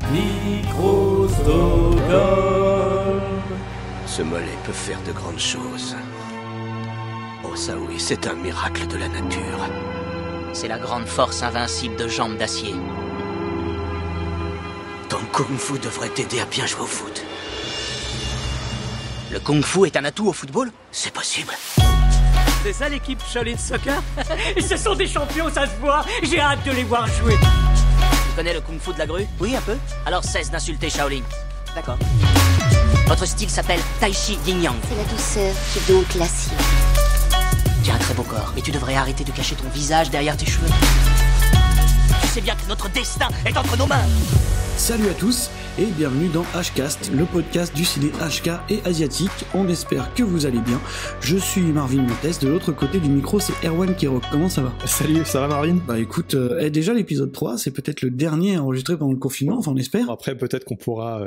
Microstockholm. Ce mollet peut faire de grandes choses. Oh ça oui, c'est un miracle de la nature. C'est la grande force invincible de jambes d'acier. Ton kung-fu devrait t'aider à bien jouer au foot. Le kung-fu est un atout au football? C'est possible. C'est ça l'équipe Shaolin Soccer? Ce sont des champions, ça se voit. J'ai hâte de les voir jouer. Tu connais le kung-fu de la grue? Oui, un peu. Alors cesse d'insulter Shaolin. D'accord. Votre style s'appelle Tai Chi Yin Yang. C'est la douceur qui donc l'acier. Tu as un très beau corps, mais tu devrais arrêter de cacher ton visage derrière tes cheveux. Tu sais bien que notre destin est entre nos mains. Salut à tous et bienvenue dans Hcast, le podcast du ciné HK et asiatique. On espère que vous allez bien. Je suis Marvin Montes, de l'autre côté du micro c'est Erwan Kirok. Comment ça va? Salut, ça va Marvin? Bah écoute, déjà l'épisode 3, c'est peut-être le dernier enregistré pendant le confinement, enfin on espère. Après peut-être qu'on pourra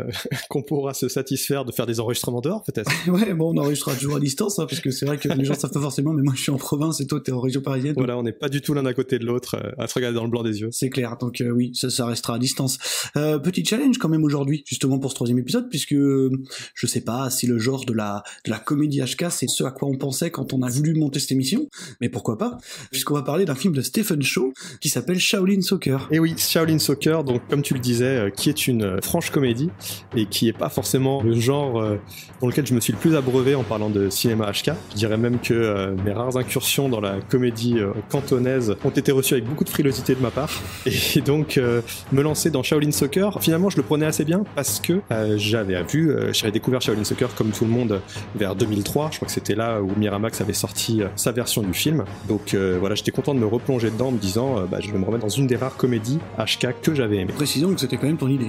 qu'on pourra se satisfaire de faire des enregistrements dehors peut-être. Ouais, bon on enregistrera toujours à distance, hein, parce que c'est vrai que les gens savent pas forcément, mais moi je suis en province et toi t'es en région parisienne. Voilà, on n'est pas du tout l'un à côté de l'autre à se regarder dans le blanc des yeux. C'est clair, donc oui, ça restera à distance. Petit challenge quand même aujourd'hui, justement pour ce troisième épisode, puisque je sais pas si le genre de la comédie HK c'est ce à quoi on pensait quand on a voulu monter cette émission, mais pourquoi pas, puisqu'on va parler d'un film de Stephen Chow qui s'appelle Shaolin Soccer. Et oui, Shaolin Soccer, donc comme tu le disais, qui est une franche comédie et qui est pas forcément le genre dans lequel je me suis le plus abreuvé en parlant de cinéma HK. Je dirais même que mes rares incursions dans la comédie cantonaise ont été reçues avec beaucoup de frilosité de ma part, et donc me lancer dans Shaolin Soccer, finalement je le prenais assez bien parce que j'avais découvert Shaolin Soccer comme tout le monde vers 2003, je crois que c'était là où Miramax avait sorti sa version du film, donc voilà, j'étais content de me replonger dedans en me disant je vais me remettre dans une des rares comédies HK que j'avais aimé. Précisons que c'était quand même ton idée.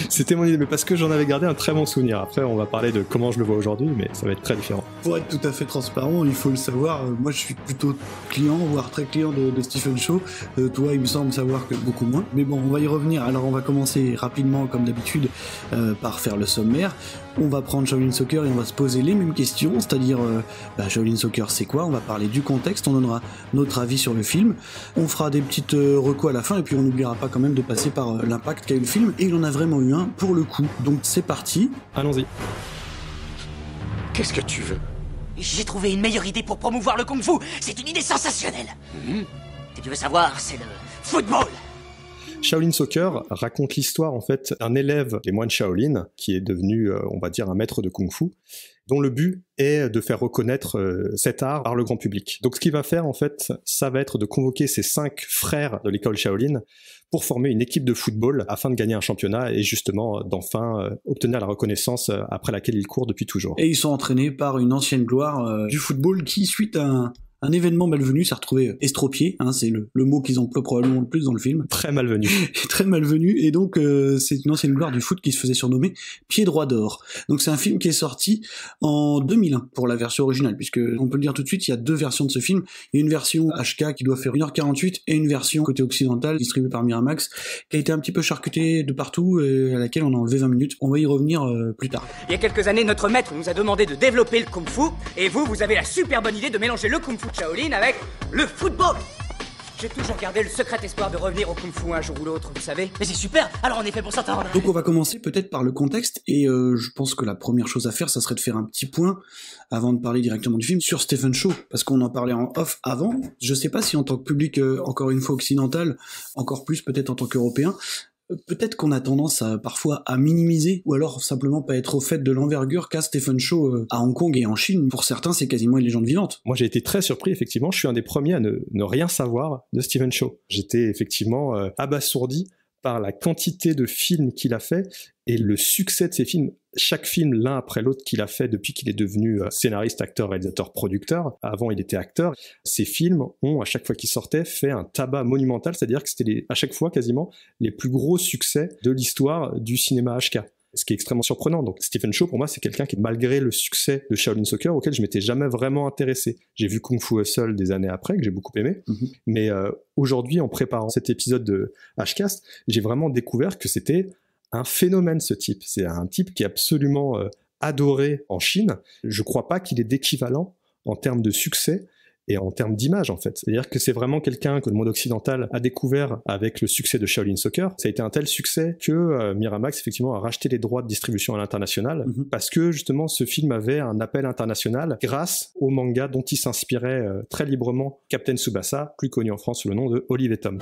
C'était mon idée, mais parce que j'en avais gardé un très bon souvenir. Après on va parler de comment je le vois aujourd'hui, mais ça va être très différent. Pour être tout à fait transparent, il faut le savoir, moi je suis plutôt client, voire très client de Stephen Chow, toi il me semble savoir que beaucoup moins, mais bon on va y revenir. Alors on va commencer rapidement comme d'habitude par faire le sommaire. On va prendre Shaolin Soccer et on va se poser les mêmes questions, c'est-à-dire Shaolin Soccer c'est quoi, on va parler du contexte, on donnera notre avis sur le film, on fera des petites recos à la fin et puis on n'oubliera pas quand même de passer par l'impact qu'a eu le film, et il en a vraiment eu un pour le coup. Donc c'est parti. Allons-y. Qu'est-ce que tu veux? J'ai trouvé une meilleure idée pour promouvoir le kung-fu. C'est une idée sensationnelle. Si tu veux savoir, c'est le football. Shaolin Soccer raconte l'histoire en fait d'un élève des moines Shaolin qui est devenu, on va dire, un maître de kung-fu, dont le but est de faire reconnaître cet art par le grand public. Donc ce qu'il va faire en fait, ça va être de convoquer ses 5 frères de l'école Shaolin pour former une équipe de football afin de gagner un championnat et justement d'enfin obtenir la reconnaissance après laquelle il court depuis toujours. Et ils sont entraînés par une ancienne gloire du football qui, suite à un événement malvenu, s'est retrouvé estropié, hein, c'est le mot qu'ils emploient probablement le plus dans le film. Très malvenu. Très malvenu, et donc c'est une ancienne gloire du foot qui se faisait surnommer Pied droit d'or. Donc c'est un film qui est sorti en 2001 pour la version originale, puisque on peut le dire tout de suite, il y a 2 versions de ce film. Il y a une version HK qui doit faire 1h48 et une version côté occidental distribuée par Miramax qui a été un petit peu charcutée de partout et à laquelle on a enlevé 20 minutes. On va y revenir plus tard. Il y a quelques années, notre maître nous a demandé de développer le kung-fu, et vous avez la super bonne idée de mélanger le kung-fu Shaolin avec le football. J'ai toujours gardé le secret espoir de revenir au kung-fu un jour ou l'autre, vous savez. Mais c'est super. Alors on est fait pour s'entendre. Donc on va commencer peut-être par le contexte, et je pense que la première chose à faire, ça serait de faire un petit point, avant de parler directement du film, sur Stephen Chow, parce qu'on en parlait en off avant. Je sais pas si en tant que public, encore une fois occidental, encore plus peut-être en tant qu'Européen, peut-être qu'on a tendance parfois à minimiser, ou alors simplement pas être au fait de l'envergure qu'a Stephen Chow à Hong Kong et en Chine. Pour certains, c'est quasiment une légende vivante. Moi, j'ai été très surpris, effectivement. Je suis un des premiers à ne rien savoir de Stephen Chow. J'étais effectivement abasourdi par la quantité de films qu'il a fait et le succès de ses films. Chaque film, l'un après l'autre, qu'il a fait depuis qu'il est devenu scénariste, acteur, réalisateur, producteur. Avant, il était acteur. Ces films ont, à chaque fois qu'ils sortaient, fait un tabac monumental, c'est-à-dire que c'était à chaque fois quasiment les plus gros succès de l'histoire du cinéma HK. Ce qui est extrêmement surprenant. Donc Stephen Chow, pour moi, c'est quelqu'un qui, malgré le succès de Shaolin Soccer, auquel je m'étais jamais vraiment intéressé. J'ai vu Kung Fu Hustle des années après, que j'ai beaucoup aimé. Mais aujourd'hui, en préparant cet épisode de Hcast, j'ai vraiment découvert que c'était un phénomène, ce type. C'est un type qui est absolument adoré en Chine. Je crois pas qu'il ait d'équivalent en termes de succès et en termes d'image en fait. C'est-à-dire que c'est vraiment quelqu'un que le monde occidental a découvert avec le succès de Shaolin Soccer. Ça a été un tel succès que Miramax effectivement a racheté les droits de distribution à l'international parce que justement ce film avait un appel international grâce au manga dont il s'inspirait très librement, Captain Tsubasa, plus connu en France sous le nom de Olive et Tom.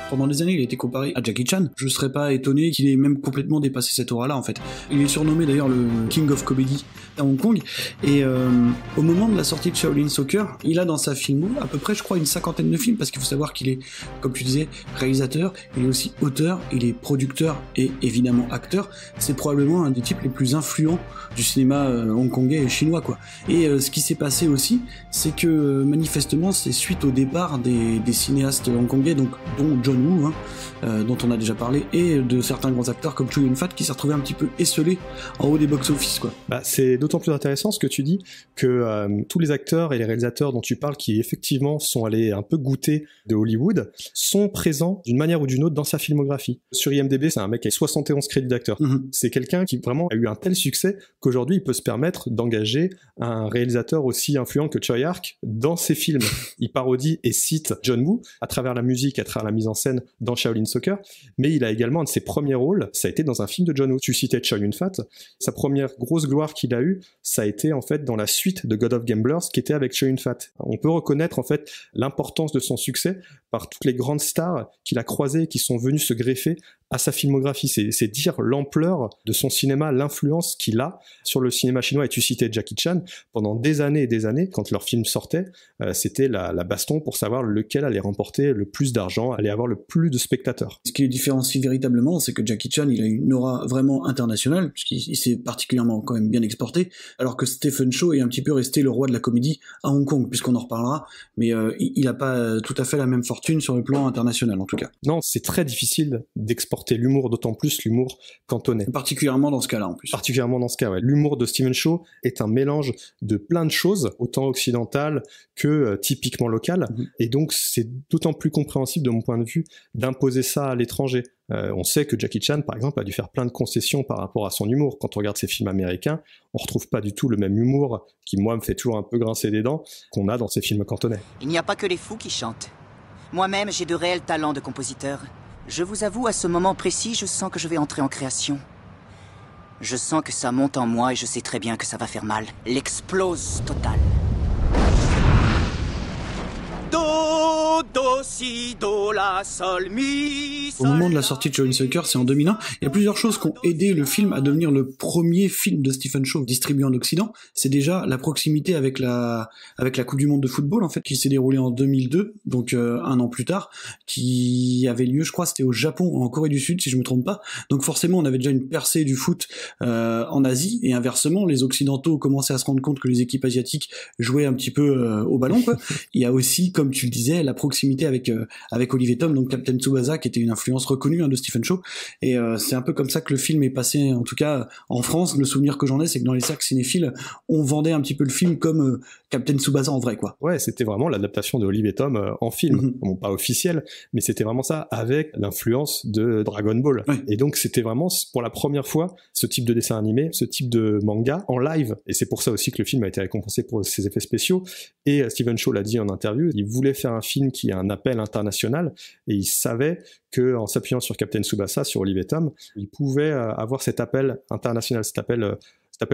Pendant des années, il a été comparé à Jackie Chan. Je serais pas étonné qu'il ait même complètement dépassé cette aura-là, en fait. Il est surnommé d'ailleurs le King of Comedy à Hong Kong. Et au moment de la sortie de Shaolin Soccer, il a dans sa filmo à peu près, je crois, une 50aine de films, parce qu'il faut savoir qu'il est, comme tu disais, réalisateur, il est aussi auteur, il est producteur et évidemment acteur. C'est probablement un des types les plus influents du cinéma hongkongais et chinois, quoi. Et ce qui s'est passé aussi, c'est que manifestement, c'est suite au départ des cinéastes hongkongais, donc dont John Woo, dont on a déjà parlé, et de certains grands acteurs comme Chow Yun-fat qui s'est retrouvé un petit peu esselé en haut des box-office, quoi. Bah, c'est d'autant plus intéressant ce que tu dis que tous les acteurs et les réalisateurs dont tu parles qui effectivement sont allés un peu goûter de Hollywood sont présents d'une manière ou d'une autre dans sa filmographie. Sur IMDb, c'est un mec qui a 71 crédits d'acteur. C'est quelqu'un qui vraiment a eu un tel succès qu'aujourd'hui il peut se permettre d'engager un réalisateur aussi influent que Choi Ark dans ses films. Il parodie et cite John Woo à travers la musique, à travers la mise en scène dans Shaolin Soccer, mais il a également un de ses premiers rôles, ça a été dans un film de John Woo. Tu citais Chow Yun-fat, sa première grosse gloire qu'il a eue, ça a été en fait dans la suite de God of Gamblers qui était avec Chow Yun-fat. On peut reconnaître en fait l'importance de son succès par toutes les grandes stars qu'il a croisées et qui sont venues se greffer à sa filmographie. C'est dire l'ampleur de son cinéma, l'influence qu'il a sur le cinéma chinois. Et tu citais Jackie Chan, pendant des années et des années, quand leurs films sortaient, c'était la baston pour savoir lequel allait remporter le plus d'argent, allait avoir le plus de spectateurs. Ce qui les différencie véritablement, c'est que Jackie Chan, il a une aura vraiment internationale, puisqu'il s'est particulièrement quand même bien exporté, alors que Stephen Chow est un petit peu resté le roi de la comédie à Hong Kong, puisqu'on en reparlera, mais il n'a pas tout à fait la même fortune sur le plan international, en tout cas. Non, c'est très difficile d'exporter l'humour, d'autant plus l'humour cantonais. Particulièrement dans ce cas-là, en plus. Particulièrement dans ce cas, ouais. L'humour de Stephen Chow est un mélange de plein de choses, autant occidentales que typiquement locales, et donc c'est d'autant plus compréhensible de mon point de vue d'imposer ça à l'étranger. On sait que Jackie Chan, par exemple, a dû faire plein de concessions par rapport à son humour. Quand on regarde ses films américains, on retrouve pas du tout le même humour, qui moi me fait toujours un peu grincer des dents, qu'on a dans ses films cantonais. Il n'y a pas que les fous qui chantent. Moi-même, j'ai de réels talents de compositeur. Je vous avoue, à ce moment précis, je sens que je vais entrer en création. Je sens que ça monte en moi et je sais très bien que ça va faire mal. L'explose totale. Do, do, si, do, la, sol, mi, sol, au moment de la sortie de Shaolin Soccer, c'est en 2001, il y a plusieurs choses qui ont aidé le film à devenir le premier film de Stephen Chow distribué en Occident. C'est déjà la proximité avec la Coupe du Monde de football, en fait, qui s'est déroulée en 2002, donc un an plus tard, qui avait lieu, je crois, c'était au Japon, en Corée du Sud, si je me trompe pas. Donc forcément, on avait déjà une percée du foot en Asie, et inversement, les Occidentaux commençaient à se rendre compte que les équipes asiatiques jouaient un petit peu au ballon, quoi. Il y a aussi, comme tu le disais, la proximité avec Olive et Tom, donc Captain Tsubasa, qui était une influence reconnue de Stephen Chow, et c'est un peu comme ça que le film est passé, en tout cas en France. Le souvenir que j'en ai, c'est que dans les cercles cinéphiles, on vendait un petit peu le film comme Captain Tsubasa en vrai, quoi. Ouais, c'était vraiment l'adaptation de Olive et Tom en film, bon, pas officiel, mais c'était vraiment ça, avec l'influence de Dragon Ball. Oui. Et donc c'était vraiment pour la première fois ce type de dessin animé, ce type de manga en live, et c'est pour ça aussi que le film a été récompensé pour ses effets spéciaux. Et Stephen Chow l'a dit en interview, il voulait faire un film qui a un appel international, et il savait que en s'appuyant sur Captain Tsubasa, sur Olive et Tom, il pouvait avoir cet appel international, cet appel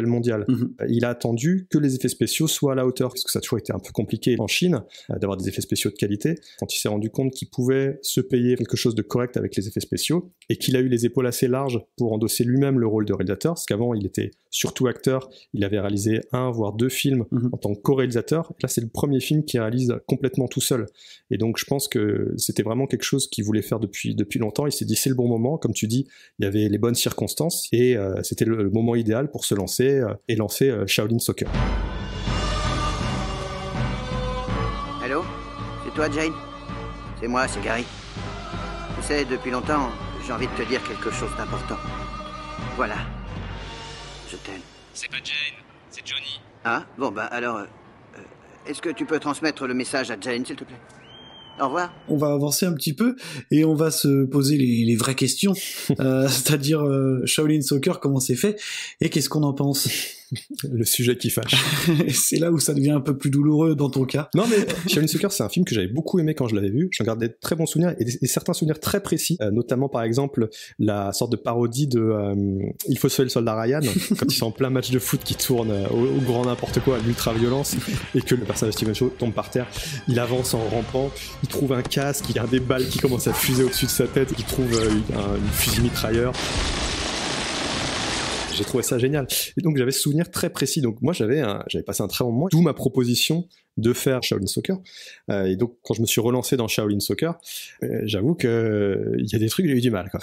mondial. Il a attendu que les effets spéciaux soient à la hauteur, parce que ça a toujours été un peu compliqué en Chine d'avoir des effets spéciaux de qualité. Quand il s'est rendu compte qu'il pouvait se payer quelque chose de correct avec les effets spéciaux, et qu'il a eu les épaules assez larges pour endosser lui-même le rôle de réalisateur, parce qu'avant il était surtout acteur, il avait réalisé 1 voire 2 films en tant que co-réalisateur. Là c'est le premier film qu'il réalise complètement tout seul, et donc je pense que c'était vraiment quelque chose qu'il voulait faire depuis longtemps. Il s'est dit c'est le bon moment, comme tu dis, il y avait les bonnes circonstances, et c'était le moment idéal pour se lancer et lancer Shaolin Soccer. Allô? C'est toi, Jane? C'est moi, c'est Gary. Tu sais, depuis longtemps, j'ai envie de te dire quelque chose d'important. Voilà. Je t'aime. C'est pas Jane, c'est Johnny. Ah, bon, bah alors... est-ce que tu peux transmettre le message à Jane, s'il te plaît? Au revoir. On va avancer un petit peu et on va se poser les vraies questions, c'est-à-dire Shaolin Soccer, comment c'est fait et qu'est-ce qu'on en pense. Le sujet qui fâche. C'est là où ça devient un peu plus douloureux dans ton cas. Non mais Shaolin Soccer, c'est un film que j'avais beaucoup aimé quand je l'avais vu. J'en garde des très bons souvenirs et certains souvenirs très précis, notamment par exemple la sorte de parodie de Il faut sauver le soldat Ryan quand ils sont en plein match de foot qui tourne au grand n'importe quoi, à l'ultra-violence, et que le personnage de Stephen Chow tombe par terre. Il avance en rampant, il trouve un casque, il y a des balles qui commencent à fuser au-dessus de sa tête, il trouve une fusil mitrailleur. J'ai trouvé ça génial. Et donc j'avais ce souvenir très précis. Donc moi j'avais passé un très bon moment, d'où ma proposition de faire Shaolin Soccer. Et donc quand je me suis relancé dans Shaolin Soccer, j'avoue que il y a des trucs, j'ai eu du mal, quoi.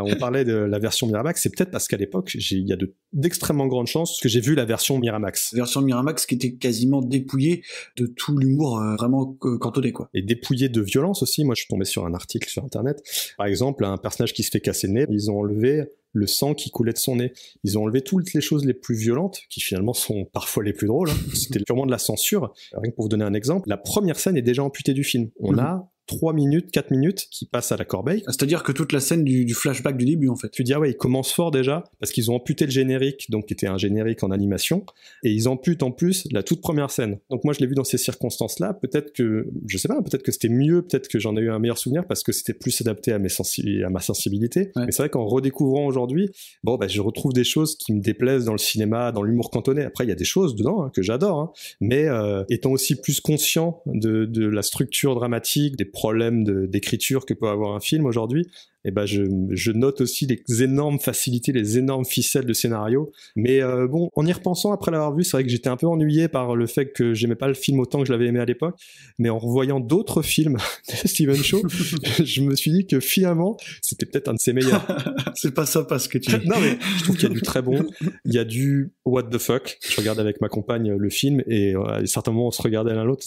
On parlait de la version Miramax, c'est peut-être parce qu'à l'époque il y a d'extrêmement grandes chances que j'ai vu la version Miramax. La version Miramax qui était quasiment dépouillée de tout l'humour vraiment cantonné, quoi. Et dépouillée de violence aussi. Moi je suis tombé sur un article sur internet. Par exemple, un personnage qui se fait casser le nez, ils ont enlevé le sang qui coulait de son nez. Ils ont enlevé toutes les choses les plus violentes, qui finalement sont parfois les plus drôles. C'était purement de la censure. Rien que pour vous donner un exemple, la première scène est déjà amputée du film. On a 3 minutes, 4 minutes qui passent à la corbeille. C'est-à-dire que toute la scène du flashback du début, en fait. Tu dis, ah ouais, ils commencent fort déjà, parce qu'ils ont amputé le générique, donc qui était un générique en animation, et ils amputent en plus la toute première scène. Donc moi, je l'ai vu dans ces circonstances-là, peut-être que, je sais pas, peut-être que c'était mieux, peut-être que j'en ai eu un meilleur souvenir, parce que c'était plus adapté à ma sensibilité. Ouais. Mais c'est vrai qu'en redécouvrant aujourd'hui, je retrouve des choses qui me déplaisent dans le cinéma, dans l'humour cantonais. Après, il y a des choses dedans que j'adore, mais étant aussi plus conscient de la structure dramatique, des problèmes d'écriture que peut avoir un film aujourd'hui, et je note aussi les énormes facilités, les énormes ficelles de scénario. Mais en y repensant après l'avoir vu, c'est vrai que j'étais un peu ennuyé par le fait que j'aimais pas le film autant que je l'avais aimé à l'époque. Mais en revoyant d'autres films de Stephen Chow, je me suis dit que finalement, c'était peut-être un de ses meilleurs. C'est pas ça parce que tu... Non mais je trouve qu'il y a du très bon, il y a du what the fuck. Je regardais avec ma compagne le film et à certains moments on se regardait l'un l'autre.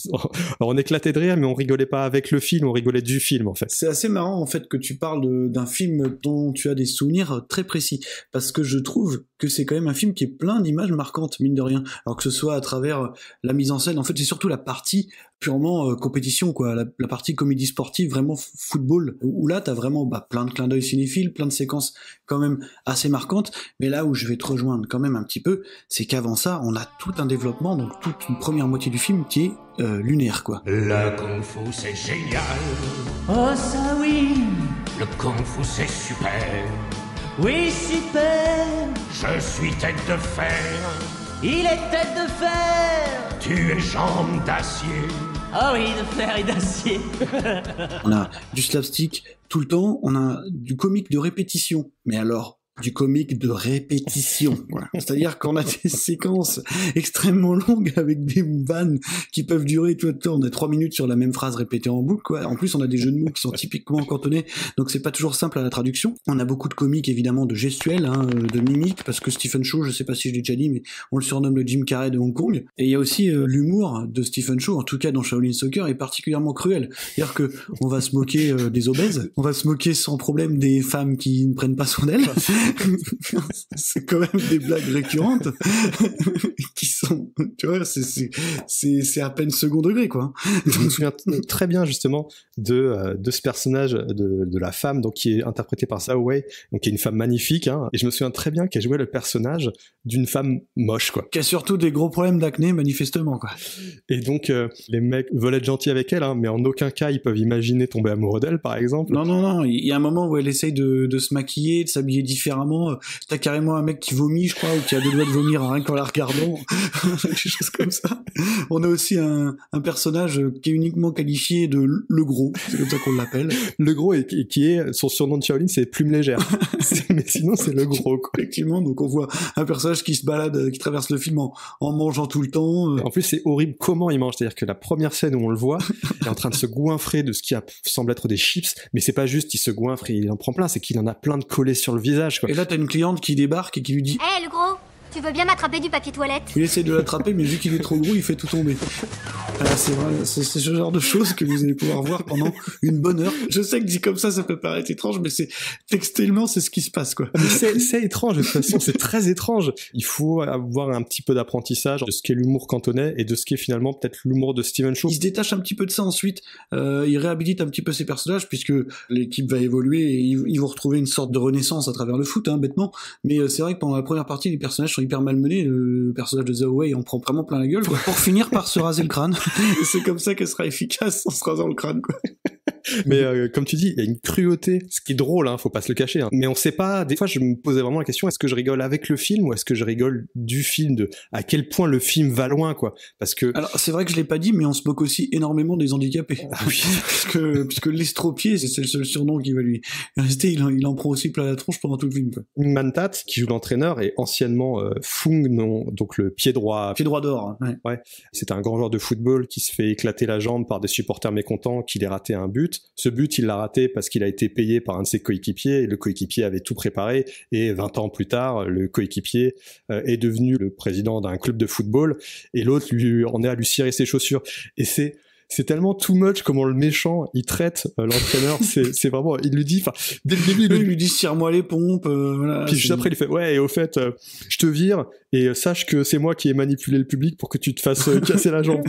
Alors on éclatait de rire, mais on rigolait pas avec le film, on rigolait du film en fait. C'est assez marrant en fait que tu parles d'un film dont tu as des souvenirs très précis, parce que je trouve que c'est quand même un film qui est plein d'images marquantes, mine de rien, alors que ce soit à travers la mise en scène. En fait c'est surtout la partie purement compétition, quoi, la partie comédie sportive, vraiment football, où là t'as vraiment plein de clins d'œil cinéphiles, plein de séquences quand même assez marquantes. Mais là où je vais te rejoindre quand même un petit peu, c'est qu'avant ça on a tout un développement, donc toute une première moitié du film qui est lunaire, quoi. Le kung-fu c'est génial. Oh ça oui. Le kung-fu c'est super. Oui super. Je suis tête de fer. Il est tête de fer. Tu es jambe d'acier. Ah oui, de fer et d'acier. On a du slapstick tout le temps, on a du comique de répétition. Mais alors, du comique de répétition. Voilà. C'est-à-dire qu'on a des séquences extrêmement longues avec des vannes qui peuvent durer tout le temps. On a 3 minutes sur la même phrase répétée en boucle, quoi. En plus, on a des jeux de mots qui sont typiquement cantonnés, donc c'est pas toujours simple à la traduction. On a beaucoup de comiques, évidemment, de gestuels, de mimiques, parce que Stephen Chow, je sais pas si je l'ai déjà dit, mais on le surnomme le Jim Carrey de Hong Kong. Et il y a aussi l'humour de Stephen Chow, en tout cas dans Shaolin Soccer, est particulièrement cruel. C'est-à-dire que on va se moquer des obèses, on va se moquer sans problème des femmes qui ne prennent pas soin d'elles. C'est quand même des blagues récurrentes qui sont, tu vois, c'est à peine second degré, quoi. Je me souviens très bien justement de ce personnage de la femme, donc qui est interprétée par Zhao Wei, donc qui est une femme magnifique, et je me souviens très bien qu'elle jouait le personnage d'une femme moche, quoi. Qui a surtout des gros problèmes d'acné, manifestement, quoi. Et donc les mecs veulent être gentils avec elle, mais en aucun cas ils peuvent imaginer tomber amoureux d'elle, par exemple. Non, il y a un moment où elle essaye de se maquiller, de s'habiller différemment. T'as carrément un mec qui vomit, je crois, ou qui a 2 doigts de vomir rien qu'en la regardant. Des choses comme ça. On a aussi un personnage qui est uniquement qualifié de le gros, c'est comme ça qu'on l'appelle. Le gros, et qui est, son surnom de Shaolin, c'est Plume Légère. Mais sinon, c'est le gros, quoi. Effectivement, donc on voit un personnage qui se balade, qui traverse le film en mangeant tout le temps. En plus, c'est horrible comment il mange. C'est-à-dire que la première scène où on le voit, il est en train de se goinfrer de ce qui semble être des chips, mais c'est pas juste il se goinfre et il en prend plein, c'est qu'il en a plein de collés sur le visage, quoi. Et là, t'as une cliente qui débarque et qui lui dit: Hé, le gros, tu veux bien m'attraper du papier toilette? Il essaie de l'attraper, mais vu qu'il est trop gros, il fait tout tomber. C'est vrai, c'est ce genre de choses que vous allez pouvoir voir pendant une bonne heure. Je sais que dit comme ça peut paraître étrange, mais textuellement, c'est ce qui se passe, quoi. Mais c'est étrange, de toute façon, c'est très étrange. Il faut avoir un petit peu d'apprentissage de ce qu'est l'humour cantonais et de ce qu'est finalement peut-être l'humour de Stephen Chow. Il se détache un petit peu de ça ensuite. Il réhabilite un petit peu ses personnages, puisque l'équipe va évoluer et ils vont retrouver une sorte de renaissance à travers le foot, bêtement. Mais c'est vrai que pendant la première partie, les personnages sont hyper malmenés. Le personnage de Zhao Wei en prend vraiment plein la gueule, quoi, pour finir par se raser le crâne. Et c'est comme ça qu'elle sera efficace en se rasant le crâne, quoi. Mais comme tu dis, il y a une cruauté, ce qui est drôle, faut pas se le cacher. Mais on sait pas. Des fois, je me posais vraiment la question, est-ce que je rigole avec le film ou est-ce que je rigole du film, de à quel point le film va loin, quoi. Parce que alors c'est vrai que je l'ai pas dit, mais on se moque aussi énormément des handicapés. Ah oui. puisque l'estropié, c'est le seul surnom qui va lui rester. Il en prend aussi plein la tronche pendant tout le film, quoi. Mantat, qui joue l'entraîneur, est anciennement Fung, non, donc le pied droit. Pied droit d'or. Ouais. C'est un grand joueur de football qui se fait éclater la jambe par des supporters mécontents, qu'il ait raté un but. Ce but, il l'a raté parce qu'il a été payé par un de ses coéquipiers, et le coéquipier avait tout préparé, et 20 ans plus tard, le coéquipier est devenu le président d'un club de football, et l'autre lui en est à lui cirer ses chaussures. Et c'est tellement too much comment le méchant il traite l'entraîneur. c'est vraiment, il lui dit, dès le début il lui dit tire-moi les pompes, voilà. Puis juste après il lui fait ouais, et au fait je te vire et sache que c'est moi qui ai manipulé le public pour que tu te fasses casser la jambe.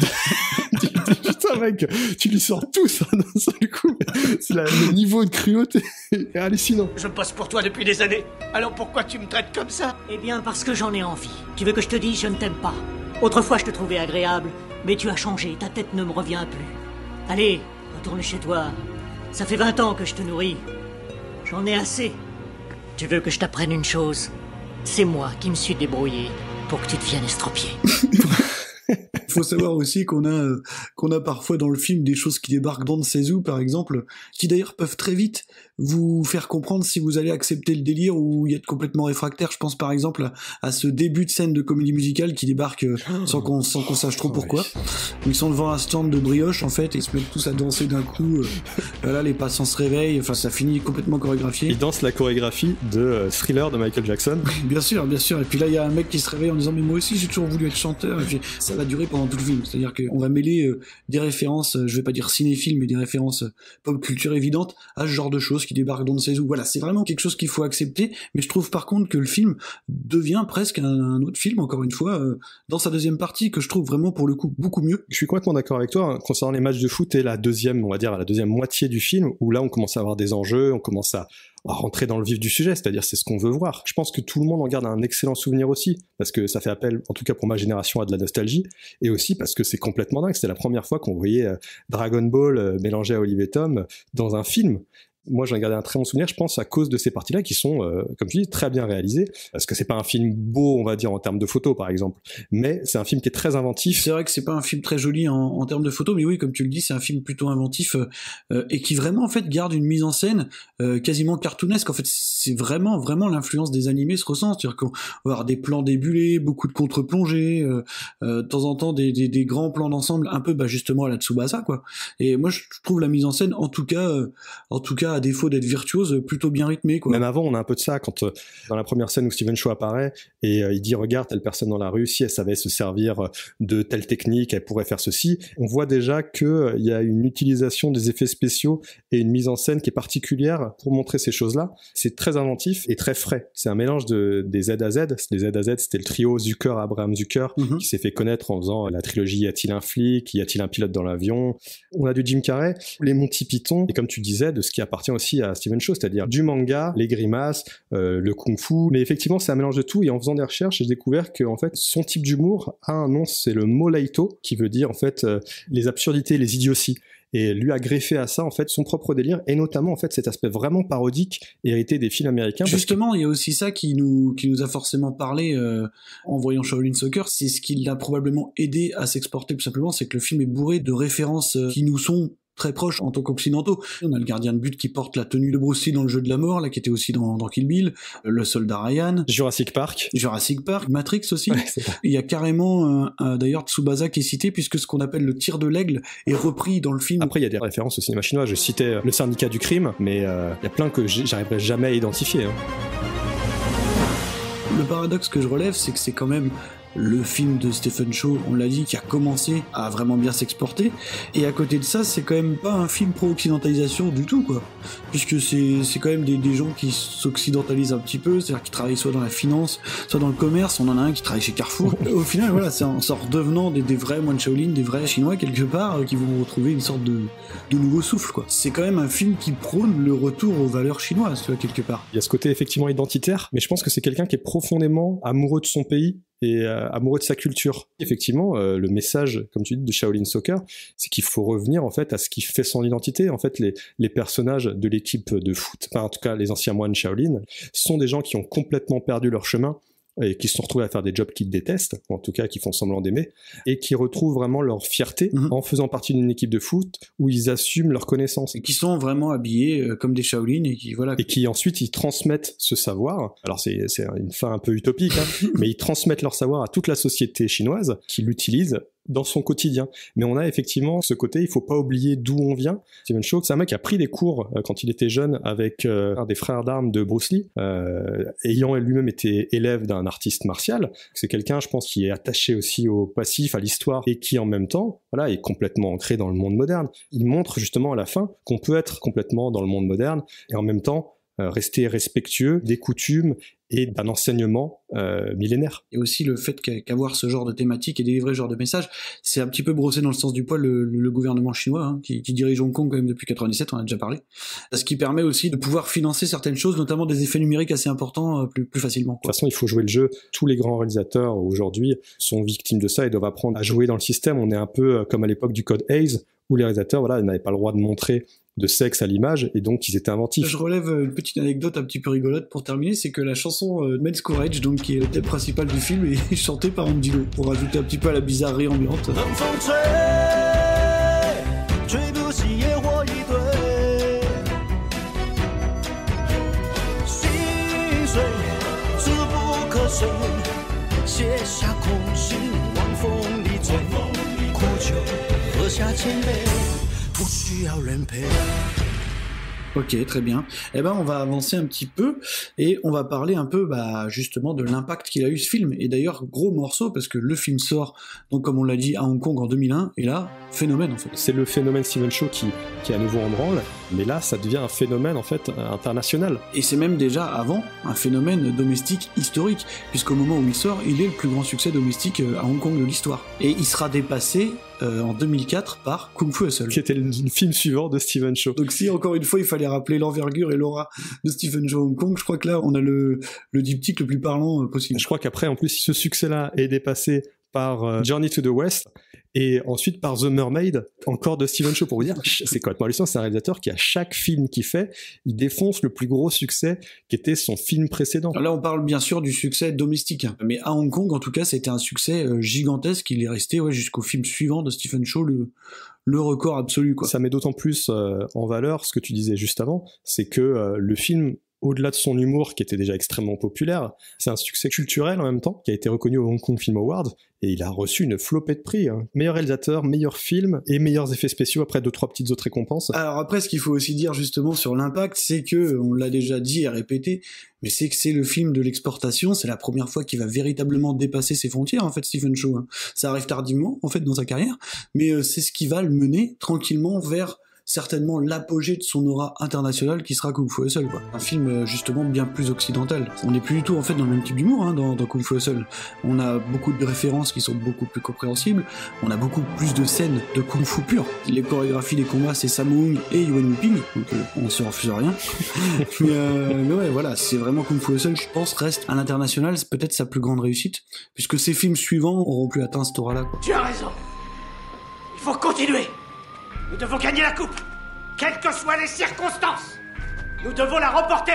Putain mec, tu lui sors tout ça d'un seul coup. C'est le niveau de cruauté est hallucinant. Je bosse pour toi depuis des années, alors pourquoi tu me traites comme ça? Eh bien parce que j'en ai envie. Tu veux que je te dise je ne t'aime pas? Autrefois je te trouvais agréable, mais tu as changé, ta tête ne me revient plus. Allez, retourne chez toi. Ça fait 20 ans que je te nourris. J'en ai assez. Tu veux que je t'apprenne une chose? C'est moi qui me suis débrouillé pour que tu deviennes estropié. Il faut savoir aussi qu'on a parfois dans le film des choses qui débarquent dans Seizu, par exemple, qui d'ailleurs peuvent très vite vous faire comprendre si vous allez accepter le délire ou y être complètement réfractaire. Je pense par exemple à ce début de scène de comédie musicale qui débarque sans qu'on sache trop pourquoi. Ouais. Ils sont devant un stand de brioche en fait et ils se mettent tous à danser d'un coup. Là les passants se réveillent, enfin ça finit complètement chorégraphié. Ils dansent la chorégraphie de Thriller de Michael Jackson. Bien sûr. Et puis là il y a un mec qui se réveille en disant mais moi aussi j'ai toujours voulu être chanteur. Et puis ça va durer pendant tout le film. C'est-à-dire qu'on va mêler des références, je vais pas dire cinéphiles, mais des références pop culture évidentes à ce genre de choses qui débarquent dans Seizu. Voilà, c'est vraiment quelque chose qu'il faut accepter, mais je trouve par contre que le film devient presque un autre film, encore une fois, dans sa deuxième partie, que je trouve vraiment pour le coup beaucoup mieux. Je suis complètement d'accord avec toi, concernant les matchs de foot et la deuxième moitié du film, où là on commence à avoir des enjeux, on commence à rentrer dans le vif du sujet, c'est-à-dire c'est ce qu'on veut voir. Je pense que tout le monde en garde un excellent souvenir aussi, parce que ça fait appel, en tout cas pour ma génération, à de la nostalgie, et aussi parce que c'est complètement dingue. C'était la première fois qu'on voyait Dragon Ball mélangé à Olive et Tom dans un film. Moi, j'en ai gardé un très bon souvenir, je pense, à cause de ces parties-là qui sont, comme tu dis, très bien réalisées. Parce que c'est pas un film beau, on va dire, en termes de photos, par exemple. Mais c'est un film qui est très inventif. C'est vrai que c'est pas un film très joli en termes de photos, mais oui, comme tu le dis, c'est un film plutôt inventif et qui vraiment, en fait, garde une mise en scène quasiment cartoonesque. En fait, c'est vraiment l'influence des animés se ressent. C'est-à-dire qu'on va avoir des plans débulés, beaucoup de contre-plongées, de temps en temps des grands plans d'ensemble, un peu, justement, à la Tsubasa, quoi. Et moi, je trouve la mise en scène, en tout cas, à défaut d'être virtuose, plutôt bien rythmé, quoi. Même avant, on a un peu de ça, quand dans la première scène où Stephen Chow apparaît, et il dit, regarde, telle personne dans la rue, si elle savait se servir de telle technique, elle pourrait faire ceci. On voit déjà qu'il y a une utilisation des effets spéciaux et une mise en scène qui est particulière pour montrer ces choses-là. C'est très inventif et très frais. C'est un mélange des Z à Z. Les Z à Z, c'était le trio Zucker, Abraham Zucker, qui s'est fait connaître en faisant la trilogie Y a-t-il un flic, Y a-t-il un pilote dans l'avion. On a du Jim Carrey, les Monty Python, et comme tu disais, de ce qui appartient aussi à Stephen Chow, c'est-à-dire du manga, les grimaces, le kung-fu. Mais effectivement, c'est un mélange de tout, et en faisant des recherches, j'ai découvert que en fait, son type d'humour a un nom, c'est le moleito, qui veut dire en fait les absurdités, les idioties. Et lui a greffé à ça en fait son propre délire, et notamment en fait cet aspect vraiment parodique hérité des films américains. Justement, il y a aussi ça qui nous a forcément parlé en voyant Shaolin Soccer. C'est ce qui l'a probablement aidé à s'exporter, tout simplement, c'est que le film est bourré de références qui nous sont très proches en tant qu'occidentaux. On a le gardien de but qui porte la tenue de Bruce Lee dans le jeu de la mort, là, qui était aussi dans Kill Bill, le soldat Ryan, Jurassic Park, Matrix aussi. Ouais, il y a carrément d'ailleurs Tsubasa qui est cité, puisque ce qu'on appelle le tir de l'aigle est repris dans le film. Après, il y a des références au cinéma chinois. Je citais le syndicat du crime, mais il y a plein que j'arriverai jamais à identifier. Le paradoxe que je relève, c'est que c'est quand même le film de Stephen Chow, on l'a dit, qui a commencé à vraiment bien s'exporter. Et à côté de ça, c'est quand même pas un film pro-occidentalisation du tout, quoi. Puisque c'est quand même des gens qui s'occidentalisent un petit peu, c'est-à-dire qui travaillent soit dans la finance, soit dans le commerce. On en a un qui travaille chez Carrefour. Au final, voilà, c'est en redevenant des vrais moines Shaolin, des vrais Chinois quelque part, qui vont retrouver une sorte de nouveau souffle, quoi. C'est quand même un film qui prône le retour aux valeurs chinoises, tu vois, quelque part. Il y a ce côté effectivement identitaire, mais je pense que c'est quelqu'un qui est profondément amoureux de son pays et amoureux de sa culture. Effectivement, le message, comme tu dis, de Shaolin Soccer, c'est qu'il faut revenir en fait à ce qui fait son identité. En fait, les personnages de l'équipe de foot, enfin en tout cas les anciens moines Shaolin, sont des gens qui ont complètement perdu leur chemin et qui se sont retrouvés à faire des jobs qu'ils détestent, en tout cas qui font semblant d'aimer, et qui retrouvent vraiment leur fierté en faisant partie d'une équipe de foot où ils assument leurs connaissances. Et qui sont vraiment habillés comme des Shaolin et qui, voilà. Et qui ensuite ils transmettent ce savoir. Alors c'est une fin un peu utopique, hein, mais ils transmettent leur savoir à toute la société chinoise qui l'utilise dans son quotidien. Mais on a effectivement ce côté, il faut pas oublier d'où on vient. Stephen Chow, c'est un mec qui a pris des cours quand il était jeune avec un des frères d'armes de Bruce Lee, ayant lui-même été élève d'un artiste martial. C'est quelqu'un, je pense, qui est attaché aussi au passif, à l'histoire, et qui en même temps, voilà, est complètement ancré dans le monde moderne. Il montre justement à la fin qu'on peut être complètement dans le monde moderne et en même temps rester respectueux des coutumes et d'un enseignement millénaire. Et aussi le fait qu'avoir ce genre de thématique et délivrer ce genre de message, c'est un petit peu brosser dans le sens du poil le gouvernement chinois, hein, qui dirige Hong Kong quand même depuis 97, on en a déjà parlé. Ce qui permet aussi de pouvoir financer certaines choses, notamment des effets numériques assez importants, plus facilement, quoi. De toute façon, il faut jouer le jeu. Tous les grands réalisateurs aujourd'hui sont victimes de ça et doivent apprendre à jouer dans le système. On est un peu comme à l'époque du Code Hays, où les réalisateurs, voilà, n'avaient pas le droit de montrer de sexe à l'image, et donc ils étaient inventifs. Je relève une petite anecdote un petit peu rigolote pour terminer, c'est que la chanson Men's Courage, donc qui est le thème principal du film, est chantée par Andy Lo, pour rajouter un petit peu à la bizarrerie ambiante. Ok, très bien. Eh ben, on va avancer un petit peu et on va parler un peu, justement, de l'impact qu'il a eu ce film. Et d'ailleurs, gros morceau, parce que le film sort, donc comme on l'a dit, à Hong Kong en 2001, et là, phénomène en fait. C'est le phénomène Stephen Chow qui est à nouveau en branle, mais là, ça devient un phénomène en fait international. Et c'est même déjà avant un phénomène domestique historique, puisqu'au moment où il sort, il est le plus grand succès domestique à Hong Kong de l'histoire. Et il sera dépassé en 2004 par Kung Fu Hustle, qui était le film suivant de Stephen Chow. Donc si encore une fois il fallait rappeler l'envergure et l'aura de Stephen Chow Hong Kong, je crois que là on a le diptyque le plus parlant possible. Je crois qu'après en plus ce succès-là est dépassé par Journey to the West et ensuite par The Mermaid, encore de Stephen Chow. Pour vous dire, c'est complètement hallucinant, c'est un réalisateur qui à chaque film qu'il fait, il défonce le plus gros succès qui était son film précédent. Alors là on parle bien sûr du succès domestique, mais à Hong Kong en tout cas c'était un succès gigantesque, il est resté jusqu'au film suivant de Stephen Chow le record absolu, quoi. Ça met d'autant plus en valeur ce que tu disais juste avant, c'est que le film, au-delà de son humour qui était déjà extrêmement populaire, c'est un succès culturel en même temps, qui a été reconnu au Hong Kong Film Awards, et il a reçu une flopée de prix. Hein. Meilleur réalisateur, meilleur film, et meilleurs effets spéciaux, après 2-3 petites autres récompenses. Alors après, ce qu'il faut aussi dire justement sur l'impact, c'est que, on l'a déjà dit et répété, mais c'est que c'est le film de l'exportation, c'est la première fois qu'il va véritablement dépasser ses frontières, en fait, Stephen Chow. Hein. Ça arrive tardivement, en fait, dans sa carrière, mais c'est ce qui va le mener tranquillement vers certainement l'apogée de son aura internationale qui sera Kung Fu Hustle, quoi. Un film justement bien plus occidental. On n'est plus du tout en fait dans le même type d'humour dans Kung Fu Hustle. On a beaucoup de références qui sont beaucoup plus compréhensibles, on a beaucoup plus de scènes de Kung Fu pur. Les chorégraphies des combats c'est Sammo Hung et Yuan Yuping, donc on se refuse rien. mais ouais voilà, c'est vraiment Kung Fu Hustle, je pense, reste à l'international, c'est peut-être sa plus grande réussite, puisque ces films suivants auront pu atteindre cette aura-là, quoi. Tu as raison. Il faut continuer. Nous devons gagner la coupe, quelles que soient les circonstances. Nous devons la remporter.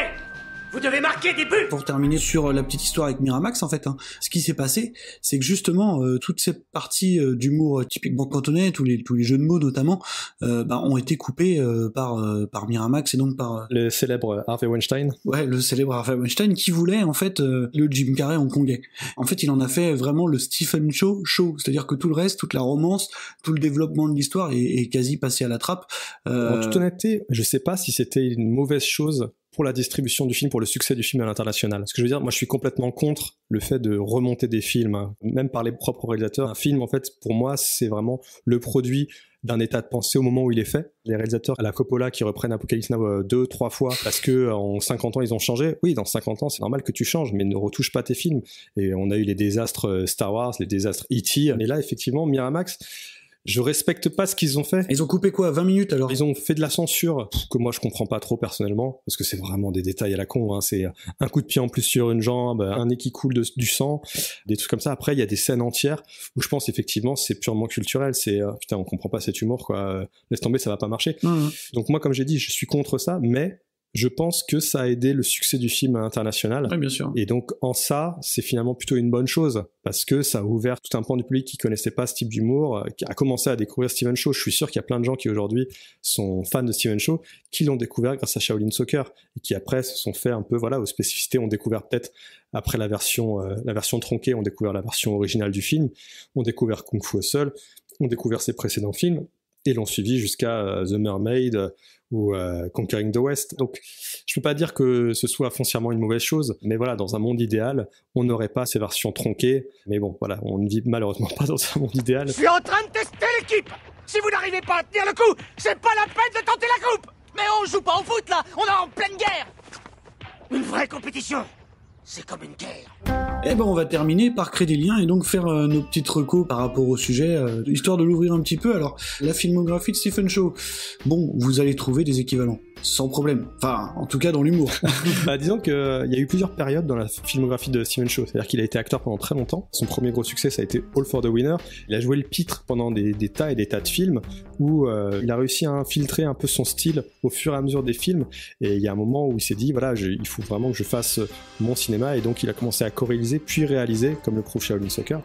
Vous devez marquer des buts. Pour terminer sur la petite histoire avec Miramax, en fait, ce qui s'est passé, c'est que justement, toutes ces parties d'humour typiquement cantonais, tous les jeux de mots notamment, ont été coupés par Miramax et donc par le célèbre Harvey Weinstein. Ouais, le célèbre Harvey Weinstein qui voulait en fait le Jim Carrey hongkongais. En fait, il en a fait vraiment le Stephen Chow show, c'est-à-dire que tout le reste, toute la romance, tout le développement de l'histoire est quasi passé à la trappe. En toute honnêteté, je sais pas si c'était une mauvaise chose pour la distribution du film, pour le succès du film à l'international. Ce que je veux dire, moi je suis complètement contre le fait de remonter des films, hein, même par les propres réalisateurs. Un film, en fait, pour moi, c'est vraiment le produit d'un état de pensée au moment où il est fait. Les réalisateurs à la Coppola qui reprennent Apocalypse Now 2-3 fois parce que en 50 ans ils ont changé. Oui, dans 50 ans c'est normal que tu changes, mais ne retouche pas tes films. Et on a eu les désastres Star Wars, les désastres E.T. Mais là effectivement Miramax, je respecte pas ce qu'ils ont fait. Ils ont coupé quoi, 20 minutes alors? Ils ont fait de la censure que moi je comprends pas trop personnellement, parce que c'est vraiment des détails à la con, hein. C'est un coup de pied en plus sur une jambe, un nez qui coule du sang, des trucs comme ça. Après il y a des scènes entières où je pense effectivement c'est purement culturel, c'est putain on comprend pas cet humour quoi, laisse tomber, ça va pas marcher. Donc moi comme j'ai dit, je suis contre ça, mais je pense que ça a aidé le succès du film international. Oui, bien sûr. Et donc, en ça, c'est finalement plutôt une bonne chose, parce que ça a ouvert tout un pan du public qui connaissait pas ce type d'humour, qui a commencé à découvrir Stephen Chow. Je suis sûr qu'il y a plein de gens qui aujourd'hui sont fans de Stephen Chow, qui l'ont découvert grâce à Shaolin Soccer, et qui après se sont fait un peu, voilà, aux spécificités, ont découvert peut-être, après la version tronquée, ont découvert la version originale du film, ont découvert Kung Fu Hustle, ont découvert ses précédents films, et l'ont suivi jusqu'à The Mermaid, ou Conquering the West. Donc, je peux pas dire que ce soit foncièrement une mauvaise chose, mais voilà, dans un monde idéal, on n'aurait pas ces versions tronquées. Mais bon, voilà, on ne vit malheureusement pas dans un monde idéal. Je suis en train de tester l'équipe. Si vous n'arrivez pas à tenir le coup, c'est pas la peine de tenter la coupe. Mais on joue pas au foot là, on est en pleine guerre. Une vraie compétition, c'est comme une guerre. Eh ben on va terminer par créer des liens et donc faire nos petites recos par rapport au sujet, histoire de l'ouvrir un petit peu. Alors, la filmographie de Stephen Chow, bon, vous allez trouver des équivalents, sans problème. Enfin, en tout cas dans l'humour. Bah, disons qu'il y a eu plusieurs périodes dans la filmographie de Stephen Chow. C'est-à-dire qu'il a été acteur pendant très longtemps. Son premier gros succès, ça a été All for the Winner. Il a joué le pitre pendant des tas et des tas de films où il a réussi à infiltrer un peu son style au fur et à mesure des films. Et il y a un moment où il s'est dit, voilà, il faut vraiment que je fasse mon cinéma. Et donc, il a commencé à co-réaliser puis réalisé, comme le prouve Shaolin Soccer.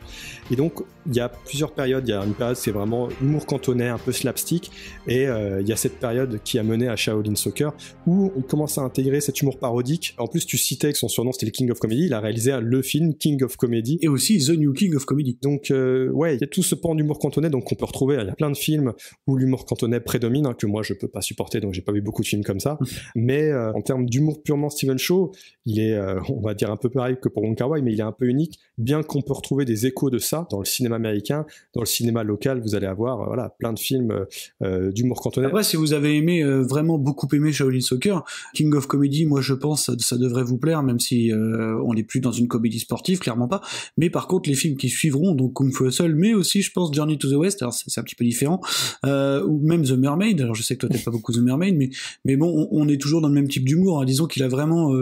Et donc, il y a plusieurs périodes. Il y a une période, c'est vraiment humour cantonais, un peu slapstick, et il y a cette période qui a mené à Shaolin Soccer, où il commence à intégrer cet humour parodique. En plus, tu citais que son surnom, c'était le King of Comedy. Il a réalisé le film King of Comedy. Et aussi The New King of Comedy. Donc, ouais, il y a tout ce pan d'humour cantonais, donc on peut retrouver. Il y a plein de films où l'humour cantonais prédomine, hein, que moi, je peux pas supporter, donc j'ai pas vu beaucoup de films comme ça. Mais en termes d'humour purement Stephen Chow, il est, on va dire, un peu pareil que pour Wong Kar-wai, mais il est un peu unique, bien qu'on peut retrouver des échos de ça dans le cinéma américain, dans le cinéma local, vous allez avoir voilà, plein de films d'humour cantonais. Après, si vous avez aimé, vraiment beaucoup aimé Shaolin Soccer, King of Comedy, moi je pense ça devrait vous plaire, même si on n'est plus dans une comédie sportive, clairement pas, mais par contre les films qui suivront, donc Kung Fu Hustle, mais aussi je pense Journey to the West, alors c'est un petit peu différent, ou même The Mermaid, alors je sais que toi t'aimes pas beaucoup The Mermaid, mais bon, on est toujours dans le même type d'humour, hein. Disons qu'il a vraiment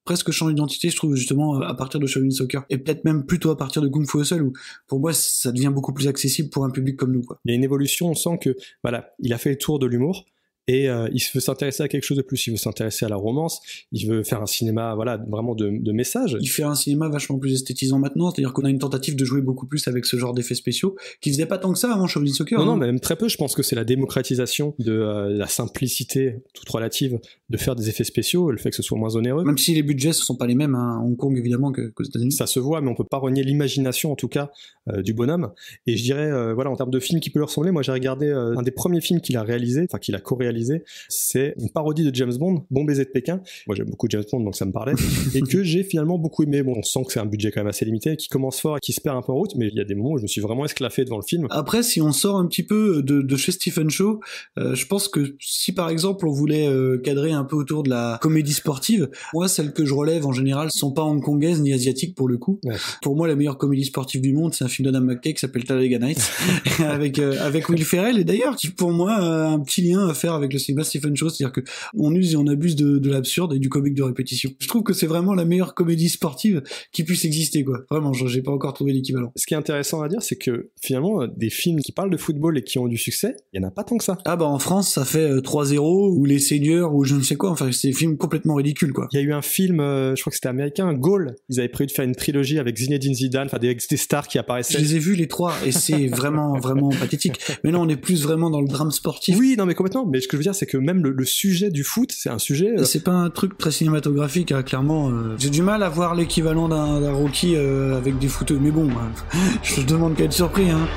presque changé d'identité, je trouve, justement, à partir de Shaolin Soccer. Et peut-être même plutôt à partir de Kung Fu Hustle, où, pour moi, ça devient beaucoup plus accessible pour un public comme nous, quoi. Il y a une évolution, on sent que, voilà, il a fait le tour de l'humour, et il veut s'intéresser à quelque chose de plus, il veut s'intéresser à la romance, il veut faire un cinéma, voilà, vraiment de messages. Il fait un cinéma vachement plus esthétisant maintenant, c'est-à-dire qu'on a une tentative de jouer beaucoup plus avec ce genre d'effets spéciaux, qui faisait pas tant que ça avant Shaolin Soccer. Non, mais même très peu, je pense que c'est la démocratisation de la simplicité toute relative de faire des effets spéciaux, le fait que ce soit moins onéreux. Même si les budgets ne sont pas les mêmes, hein, à Hong Kong évidemment qu'aux États-Unis. Ça se voit, mais on peut pas renier l'imagination en tout cas du bonhomme. Et je dirais, voilà, en termes de films qui peut lui ressembler, moi j'ai regardé un des premiers films qu'il a réalisé, enfin qu'il a co-réalisé, c'est une parodie de James Bond, Bon baiser de Pékin. Moi j'aime beaucoup James Bond, donc ça me parlait, et que j'ai finalement beaucoup aimé. Bon, on sent que c'est un budget quand même assez limité, qui commence fort et qui se perd un peu en route, mais il y a des moments où je me suis vraiment esclaffé devant le film. Après, si on sort un petit peu de chez Stephen Chow, je pense que si par exemple on voulait cadrer un peu autour de la comédie sportive, moi celles que je relève en général sont pas hongkongaises ni asiatiques pour le coup. Ouais. Pour moi la meilleure comédie sportive du monde, c'est un film d'Adam McKay qui s'appelle Talladega Nights avec Will Ferrell, et d'ailleurs qui pour moi a un petit lien à faire avec le cinéma Stephen Chow, c'est-à-dire que on use et on abuse de l'absurde et du comique de répétition. Je trouve que c'est vraiment la meilleure comédie sportive qui puisse exister, quoi. Vraiment, j'ai pas encore trouvé l'équivalent. Ce qui est intéressant à dire, c'est que finalement des films qui parlent de football et qui ont du succès, il y en a pas tant que ça. Ah bah en France ça fait 3-0 ou Les Seigneurs ou je ne sais quoi, enfin c'est des films complètement ridicules, quoi. Il y a eu un film, je crois que c'était américain, Goal. Ils avaient prévu de faire une trilogie avec Zinedine Zidane, enfin des stars qui apparaissaient. Je les ai vus les trois et c'est vraiment pathétique. Mais là on est plus vraiment dans le drame sportif. Oui, non mais complètement. Mais ce que je veux dire, c'est que même le sujet du foot, c'est un sujet. C'est pas un truc très cinématographique, hein, clairement. J'ai du mal à voir l'équivalent d'un Rocky avec des footeux. Mais bon, je demande qu'à être surpris, hein.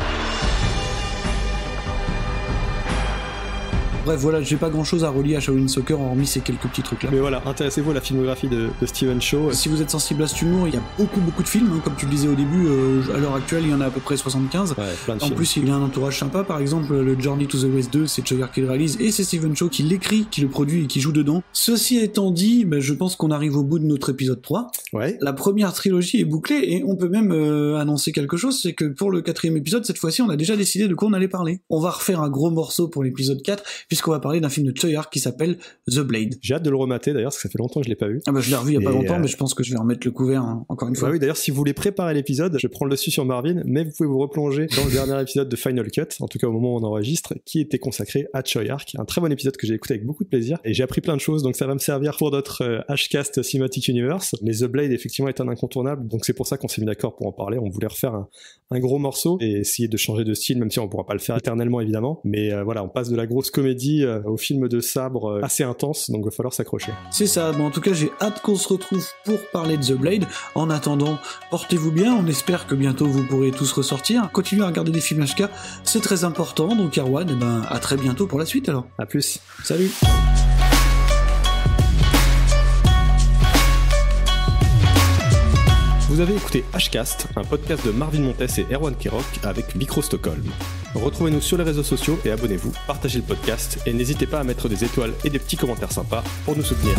Bref, voilà, j'ai pas grand chose à relier à Shaolin Soccer hormis ces quelques petits trucs là. Mais voilà, intéressez-vous à la filmographie de Stephen Chow. Si vous êtes sensible à cet humour, il y a beaucoup de films, hein, comme tu le disais au début, à l'heure actuelle il y en a à peu près 75. Ouais, plein de en films. Plus, il y a un entourage sympa, par exemple le Journey to the West 2, c'est Chow Yar qui le réalise et c'est Stephen Chow qui l'écrit, qui le produit et qui joue dedans. Ceci étant dit, je pense qu'on arrive au bout de notre épisode 3. Ouais. La première trilogie est bouclée et on peut même annoncer quelque chose, c'est que pour le 4e épisode, cette fois-ci, on a déjà décidé de quoi on allait parler. On va refaire un gros morceau pour l'épisode 4, puisqu'on va parler d'un film de Chow Yar qui s'appelle The Blade. J'ai hâte de le remater d'ailleurs, parce que ça fait longtemps que je l'ai pas vu. Je l'ai revu il y a pas longtemps, mais je pense que je vais remettre le couvert encore une fois. Oui, d'ailleurs, si vous voulez préparer l'épisode, je prends le dessus sur Marvin, mais vous pouvez vous replonger dans le dernier épisode de Final Cut, en tout cas au moment où on enregistre, qui était consacré à Chow Yar, un très bon épisode que j'ai écouté avec beaucoup de plaisir, et j'ai appris plein de choses, donc ça va me servir pour notre Hcast Cinematic Universe. Mais The Blade, effectivement, est un incontournable, donc c'est pour ça qu'on s'est mis d'accord pour en parler. On voulait refaire un gros morceau et essayer de changer de style, même si on pourra pas le faire éternellement, évidemment. Mais voilà, on passe de la grosse comédie au film de sabre assez intense, donc il va falloir s'accrocher. C'est ça, en tout cas, j'ai hâte qu'on se retrouve pour parler de The Blade. En attendant, portez-vous bien, on espère que bientôt vous pourrez tous ressortir. Continuez à regarder des films HK, c'est très important, donc Erwan, à très bientôt pour la suite alors. À plus. Salut. Vous avez écouté Hcast, un podcast de Marvin Montes et Erwan Kirok avec Micro Stockholm. Retrouvez-nous sur les réseaux sociaux et abonnez-vous, partagez le podcast et n'hésitez pas à mettre des étoiles et des petits commentaires sympas pour nous soutenir.